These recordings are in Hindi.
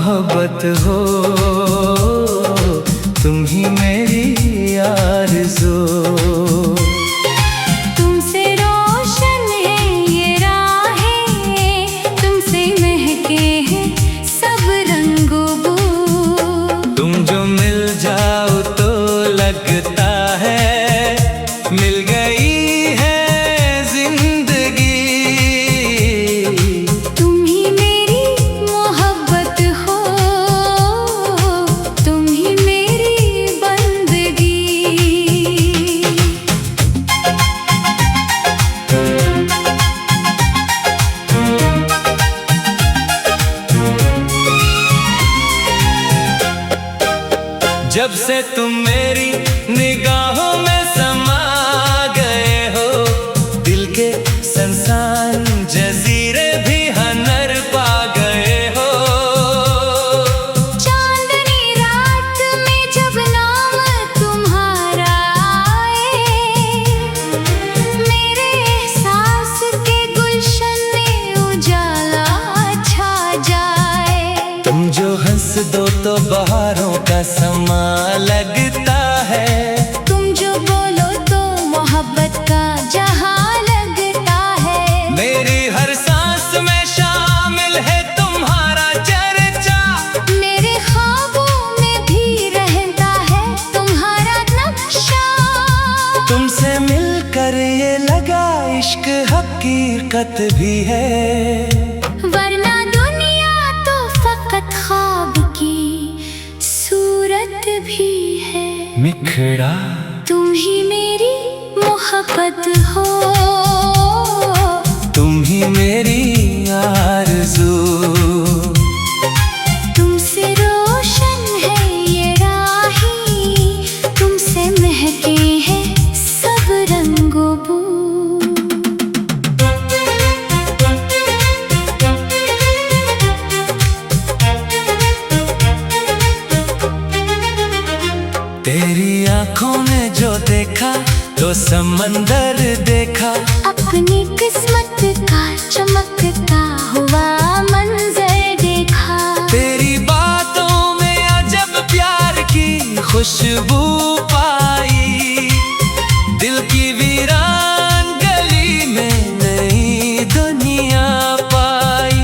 मोहब्बत हो, तुम ही मेरी आरज़ू। तुमसे रोशन है ये राहें, तुमसे महके हैं सब रंगो बू। तुम जो मिल जाओ तो लगता है मिल गई है जिंदगी। तुम ही मेरी मोहब्बत हो, तुम ही मेरी बंदगी। जब से तुम मेरी निगाहों में समा गए हो, दिल के संसान जजीरे भी हनर पा गए हो। चांदनी रात में जब नाम तुम्हारा आए, मेरे एहसास के गुलशन में उजाला छा जाए। तुम जो हंस दो तो बहारों का समा लगता है, तुम जो बोलो तो मोहब्बत का जहां लगता है। मेरी हर सांस में शामिल है तुम्हारा चर्चा। मेरे ख्वाबों में भी रहता है तुम्हारा नक्शा। तुमसे मिलकर ये लगा इश्क हकीकत भी है, वरना दुनिया तो फकत ख्वाब की सूरत भी है। मिखड़ा तुम ही मेरी मोहब्बत हो, तुम ही मेरी आरज़ू। तुमसे रोशन है ये राहें, तुमसे महके हैं सब रंगो बू। तेरी आंखों ने जो देखा तो समंदर देखा। अपनी किस्मत का चमकता हुआ मंजर देखा। तेरी बातों में अजब प्यार की खुशबू पाई। दिल की वीरान गली में नई दुनिया पाई।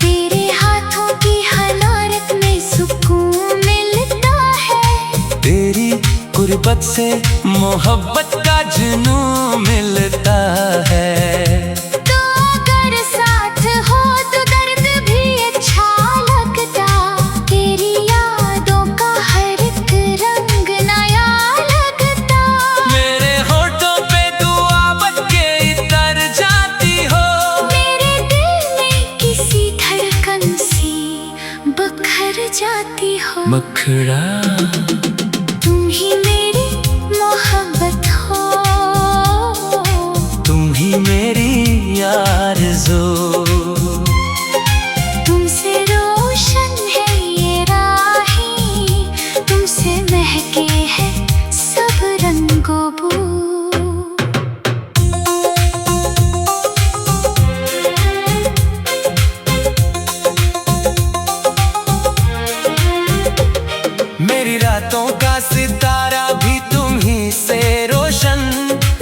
तेरे हाथों की हरारत में सुकून मिलता है। तेरी गुर्बत से मोहब्बत का जुनून मिलता है। तो अगर साथ हो तो दर्द भी अच्छा लगता। तेरी यादों का हर एक रंग नया लगता। मेरे होठों पे दुआ बन के इतर जाती हो। मेरे दिल में किसी धड़कन सी बखर जाती हो। मखड़ा तुम ही मेरी मोहब्बत हो, तुम ही मेरी आरज़ू। तुमसे रोशन है ये राहें, तुमसे महके हैं सब रंगो बू। मेरी रातों का सितारा भी तुम ही से रोशन।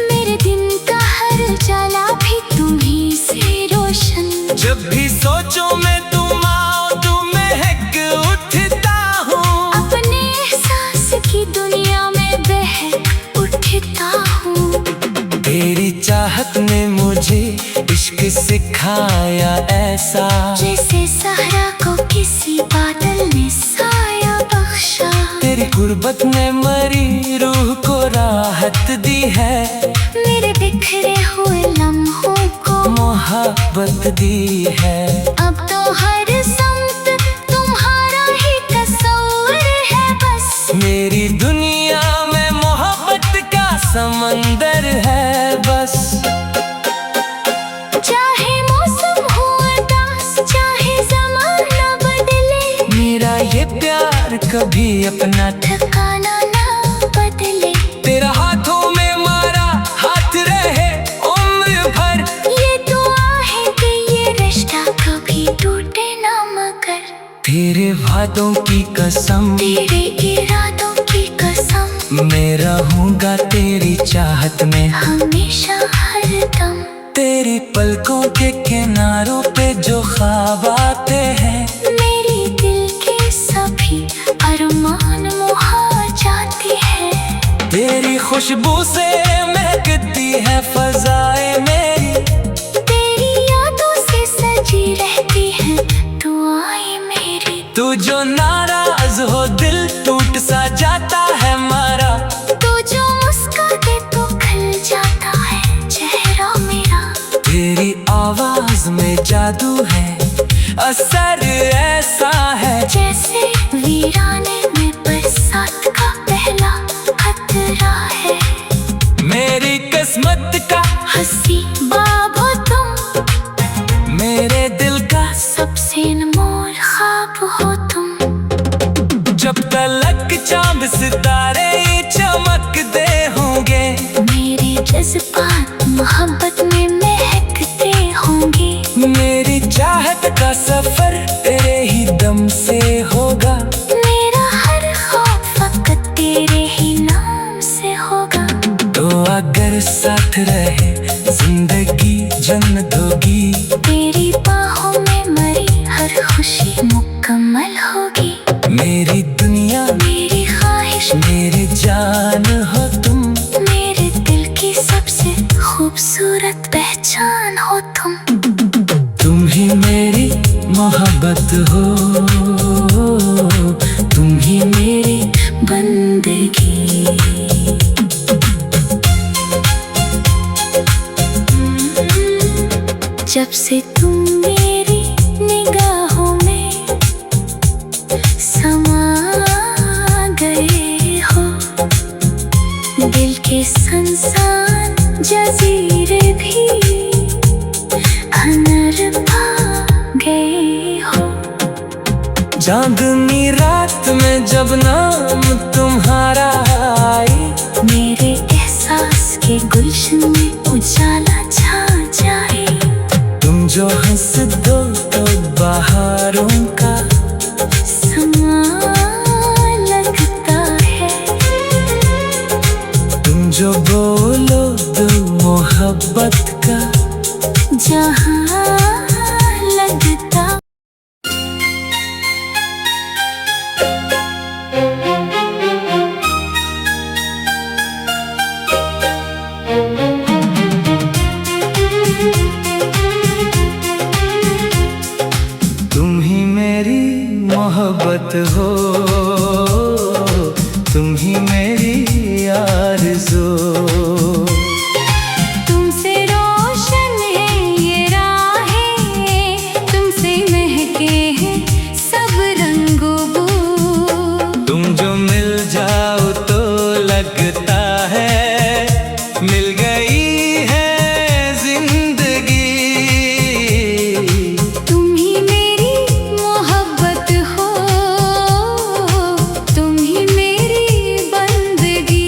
मेरे दिन का हर उजाला भी तुम ही से रोशन। जब भी सोचो मैं तुम आओ तो महक उठता हूँ। अपने एहसास की दुनिया में बहक उठता हूँ। तेरी चाहत ने मुझे इश्क सिखाया ऐसा, जैसे सहरा को किसी बादल ने साया बख्शा। तेरी गुर्बत ने मरी रूह को राहत दी है। मेरे बिखरे हुए लम्हों को मोहब्बत दी है। अब तो हर समत तुम्हारा ही तस्वीर है बस। मेरी दुनिया में मोहब्बत का समंदर है बस। चाहे मौसम हो उदास, चाहे ज़माना बदले, मेरा ये प्यार कभी अपना ठिकाना ना बदले। तेरा हाथों में मारा हाथ रहे उम्र भर। ये दुआ है कि ये रिश्ता कभी टूटे ना मगर। तेरे वादों की कसम, तेरे इरादों की कसम, मैं रहूंगा तेरी चाहत में हमेशा हरदम। तेरी पलकों के किनारों पे जो ख्वाब आते हैं, मेरी दिल के सभी अरमान मुहा जाते हैं। तेरी खुशबू से महकती है फजाएं मेरी, तेरी यादों से सजी रहती है दुआएं मेरी। तू जो नाराज हो दिल टूट सा जाता है मारा, तू जो मुस्कुराए तो खिल जाता है चेहरा मेरा। तेरी आवाज में जादू है, असर ऐसा है जैसे वीराने में बरसात का पहला खतरा है। मेरी किस्मत का हंसी बाब हो तुम, मेरे दिल का सबसे अनमोल ख्वाब हो तुम। जब तलक चांद सितारे चमकते होंगे, मेरे जज्बात मोहब्बत में महकते होंगे। मेरी चाहत का सफर तेरे ही दम से होगा, मेरा हर खौफ फकत तेरे ही नाम से होगा। तो अगर साथ रहे जिंदगी जन्नत होगी, तेरी बाहों में मरी हर खुशी मुकम्मल होगी। मेरी दुनिया मेरी ख्वाहिश मेरी जान हो तुम, मेरे दिल की सबसे खूबसूरत पहचान हो तुम। तुम ही मेरी मोहब्बत हो, तुम ही मेरी बंदगी। जब से तुम मेरी निगाहों में समा गए हो, दिल के संसान जजीरे भी हनर पा गए हो। चांदनी रात में जब नाम तुम्हारा आई, मेरे एहसास के गुलशन में उजाला छा जाए। तुम जो हंस दो तो बहारों का समा लगता है। तुम जो बोलो तो मोहब्बत का जहाँ लगता। तुम ही मेरी मोहब्बत हो, तुम ही मेरी आरज़ू। तुमसे रोशन है ये राहें, तुमसे महके हैं सब रंगो बू। तुम जो मिल जाओ तो लगता है मिल गई है जिंदगी। तुम ही मेरी मोहब्बत हो, तुम ही मेरी बंदगी।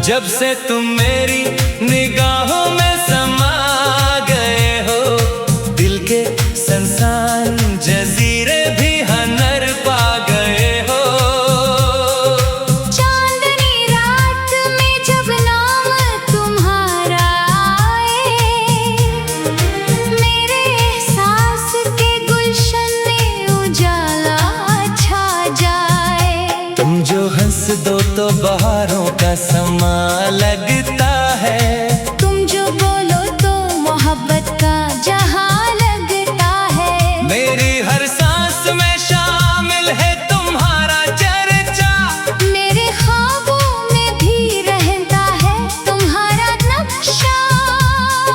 जब से तुम मेरी निगाहों में समा गए हो, दिल के संसान जजीरे भी हनर पा गए हो। चांदनी रात में जब नाम तुम्हारा आए, मेरे एहसास के गुलशन में उजाला छा जाए। तुम जो हंस दो तो बहारों का समा लगता है। तुम जो बोलो तो मोहब्बत का जहां लगता है। मेरी हर सांस में शामिल है तुम्हारा चर्चा, मेरे ख्वाबों में भी रहता है तुम्हारा नक्शा।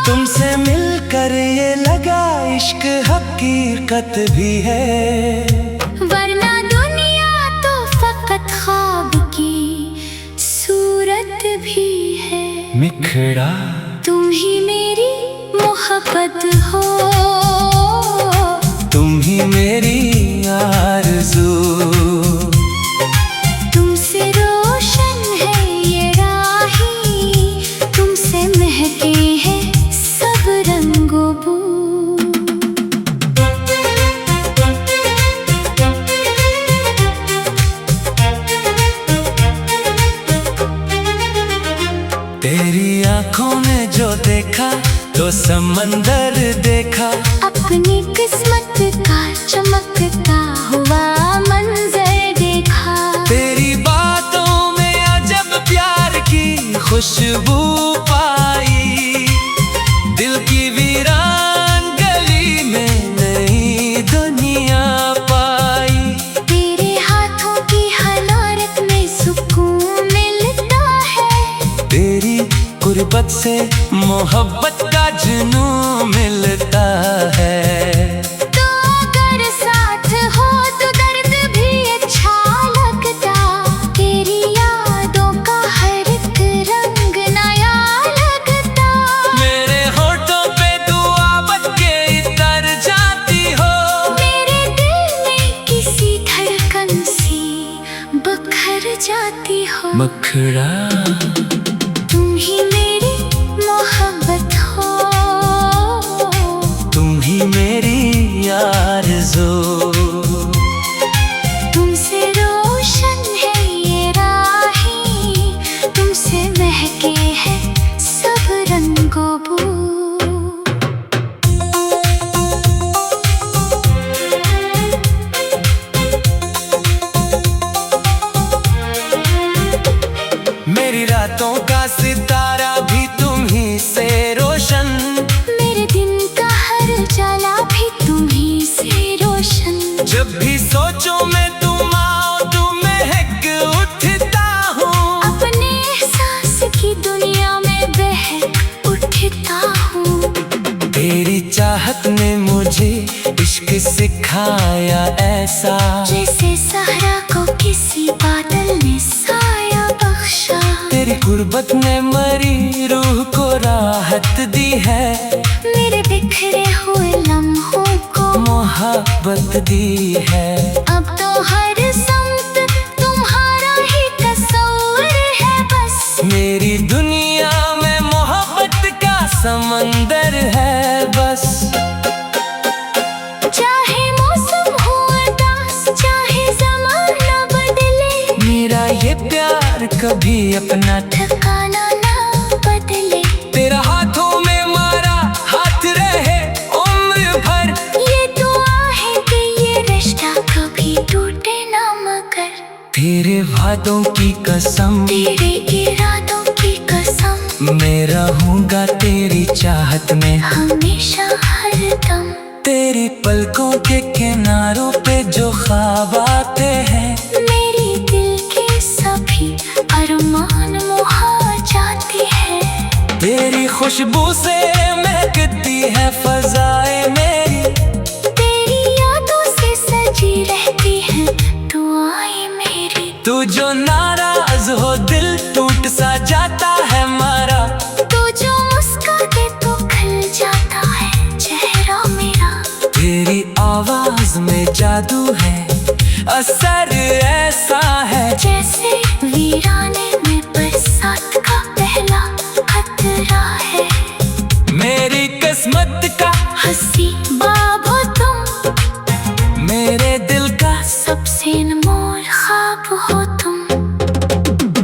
तुमसे मिलकर ये लगा इश्क हकीकत भी है। वरना दुनिया तो फकत ख्वाब की सूरत भी है। बिखरा तुम ही मेरी मोहब्बत हो, तुम ही मेरी आरज़ू। तो समंदर देखा, अपनी किस्मत का चमकता हुआ मंजर देखा। तेरी बातों में अजब प्यार की खुशबू पाई, दिल की वीरान गली में नई दुनिया पाई। तेरे हाथों की हरारत में सुकून मिलता है, तेरी गुर्बत से मोहब्बत का जुनून मिलता है। तो अगर साथ हो तो दर्द भी अच्छा लगता, तेरी यादों का हर एक रंग नया लगता। मेरे होठों पे दुआ बन के इतर जाती हो, मेरे दिल में किसी धड़कन सी बखर जाती हो। मखड़ा तुम ही मेरी मोहब्बत हो, तुम ही मेरी आरज़ू। तुमसे रोशन है ये राहें, तुमसे महके हैं सब रंगों बू। मेरी रातों का सितारा भी तुम ही से रोशन, मेरे दिन का हर उजाला भी तुम ही से रोशन। जब भी सोचो मैं तुम आओ तो महक उठता हूँ, अपने एहसास की दुनिया में बह उठता हूँ। तेरी चाहत ने मुझे इश्क सिखाया ऐसा, जैसे सहरा को किसी बादल ने साया बख्शा। तेरी गुर्बत ने मरी रूह को राहत दी है, मेरे बिखरे हुए लम्हों को मोहब्बत दी है। अब तो हर सम्त तुम्हारा ही तस्वीर है बस, मेरी दुनिया में मोहब्बत का समंदर है बस। चाहे मौसम हो उदास, चाहे ज़माना बदले, मेरा ये प्यार कभी अपना ठिकाना ना बदले। तेरा हाथों में मारा हाथ रहे उम्र भर, ये दुआ है कि ये रिश्ता कभी टूटे ना मगर। तेरे वादों की कसम, तेरे इरादों की कसम, मैं रहूंगा तेरी चाहत में हमेशा हरदम। तेरी पलकों के किनारों पे जो ख्वाब आते हैं, मेरी दिल के सभी अरमान मुहा जाती है। तेरी खुशबू से महकती है फजाएं मेरी, तेरी यादों से सजी रहती है दुआएं मेरी। तू जो नाराज हो दिल टूट सा जाता है मारा, तू जो मुस्कुराए तो खिल जाता है चेहरा मेरा। तेरी आवाज में जादू है, असर ऐसा है जैसे वीराने में बरसात का पहला खतरा है। मेरी किस्मत का हंसी बाब हो तुम, मेरे दिल का सबसे अनमोल ख्वाब हो तुम।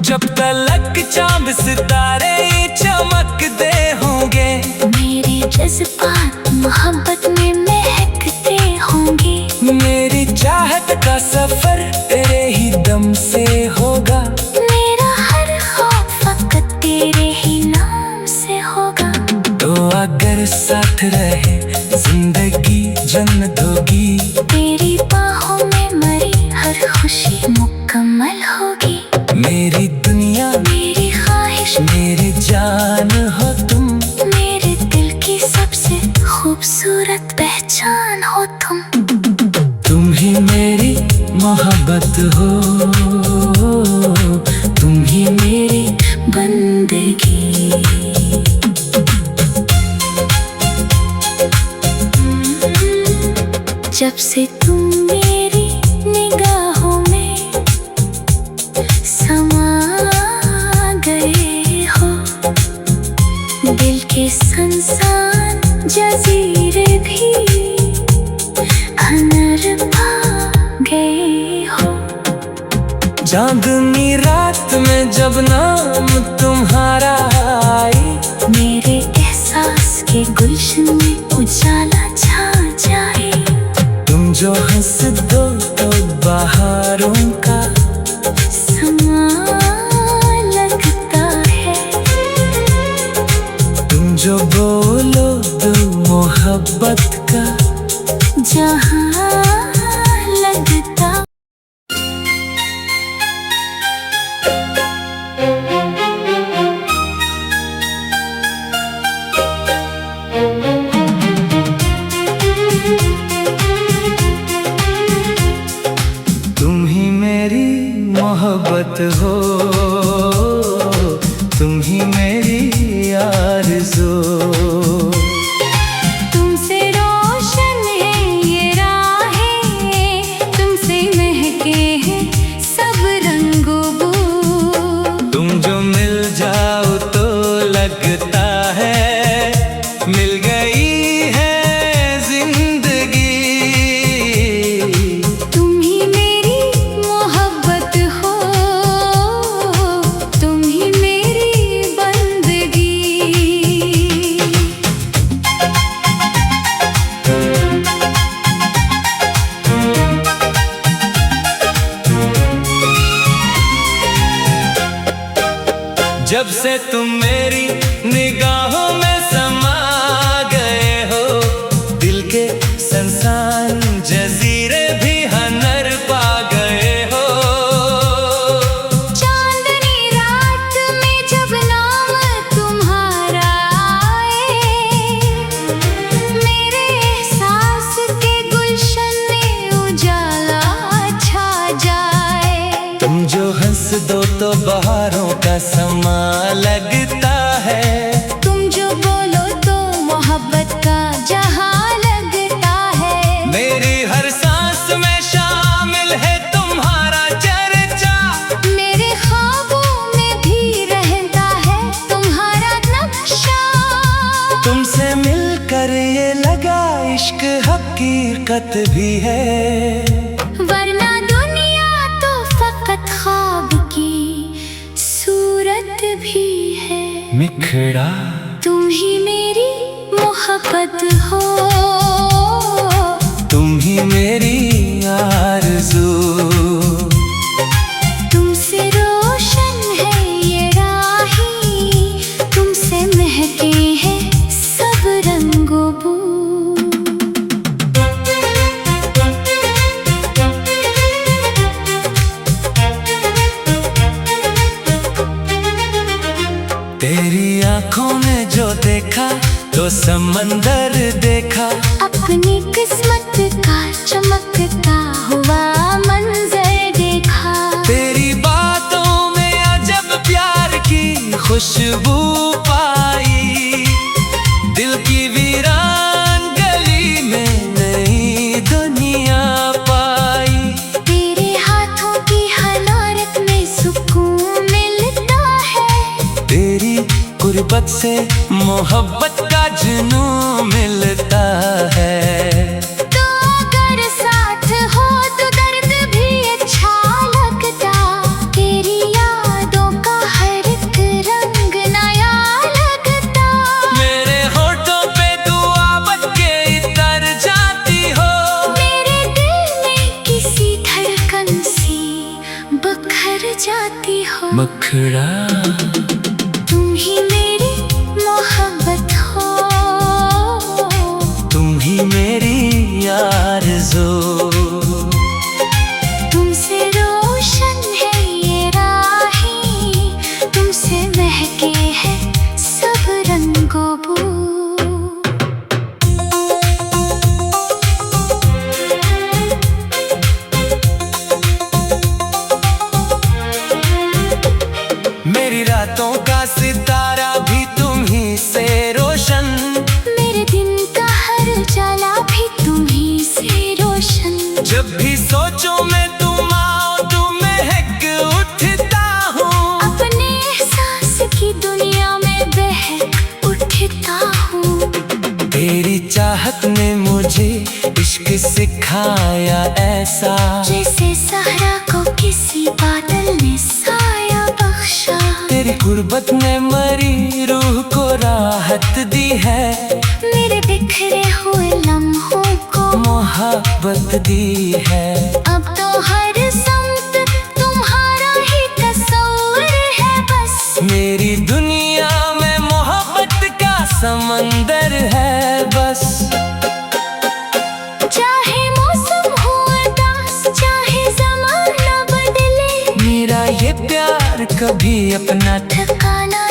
जब तलक चांद सितारे चमकते होंगे, मेरे जज्बात मोहब्बत में महकते होंगे। मेरी चाहत का सफर तेरे ही दम से होगा, मेरा हर खौफ फकत तेरे ही नाम से होगा। तो अगर साथ रहे जिंदगी जन्नत होगी, तेरी बाहों में मरी हर खुशी मुकम्मल होगी। मेरी दुनिया मेरी ख्वाहिश, मेरी जान हो तुम, मेरे दिल की सबसे खूबसूरत पहचान हो तुम। तुम ही मेरी मोहब्बत हो, तुम ही मेरी बंदगी। जब से तुम मेरी निगाहों में समा गए हो, दिल के संसान जजीरे भी अनर पा गए हो। चांदनी रात में जब नाम तुम्हारा आई, मेरे एहसास के गुलशन में उजाला छा जाए। तुम जो हंस दो तो बहारों का समा लगता है। तुम जो बोलो तो मोहब्बत का जहां लगता। तुम ही मेरी मोहब्बत हो, तुम ही मेरी आरज़ू। तुमसे रोशन है ये राहें, तुमसे महके हैं सब रंगों बू। तुम जो मिल जाओ तो लगता है मिल गई है जिंदगी। तुम ही मेरी मोहब्बत हो, तुम ही मेरी बंदगी। जब से तुम मेरी निगाहों में समा गए हो, दिल के संसान जजीरे भी हनर पा गए हो। चांदनी रात में जब नाम तुम्हारा आए, मेरे एहसास के गुलशन में उजाला छा जाए। तुम जो हंस दो तो बहारों का समा लगता है। तुम जो बोलो तो मोहब्बत का जहां लगता है। मेरी हर सांस में शामिल है तुम्हारा चर्चा। मेरे ख्वाबों में भी रहता है तुम्हारा नक्शा। तुमसे मिलकर ये लगा इश्क हकीकत भी है। वरना दुनिया तो फकत ख्वाब की सूरत भी है। मिखड़ा तुम ही मेरी मोहब्बत हो, तुम ही मेरी आरज़ू। तुमसे रोशन है ये राहें, तुमसे महके हैं सब रंगों बू। तेरी आंखों ने जो देखा तो समंदर देखा। अपनी किस्मत का चमकता हुआ मंजर देखा। तेरी बातों में अजब प्यार की खुशबू पाई। दिल की वीरान गली में नई दुनिया पाई। तेरे हाथों की हरारत में सुकून मिलता है। तेरी गुर्बत से मोहब्बत का जुनून मिलता है। तो अगर साथ हो तो दर्द भी अच्छा लगता। तेरी यादों का हर एक रंग नया लगता। मेरे होठों पे दुआ बन के इतर जाती हो। मेरे दिल में किसी धड़कन सी बखर जाती हो। मखड़ा तुम ही मेरी मोहब्बत हो, तुम ही मेरी आरज़ू। तुमसे रोशन है ये राहें, तुमसे महके हैं सब रंगों बू। मेरी रातों का सितारा भी तुम ही से रोशन। मेरे दिन का हर उजाला भी तुम ही से रोशन। जब भी सोचो मैं तुम आओ तो महक उठता हूँ। अपने एहसास की दुनिया में बहक उठता हूँ। तेरी चाहत ने मुझे इश्क सिखाया ऐसा। जैसे सहरा को किसी बादल ने साया बख्शा। तेरी गुर्बत ने मरी रूह को राहत दी है, मेरे बिखरे हुए लम्हों को मोहब्बत दी है। अब तो हर संत तुम्हारा ही तस्वीर है बस, मेरी दुनिया में मोहब्बत का समंदर है बस। चाहे मौसम हो उदास, चाहे ज़माना बदले, मेरा ये प्यार कभी अपना ठिकाना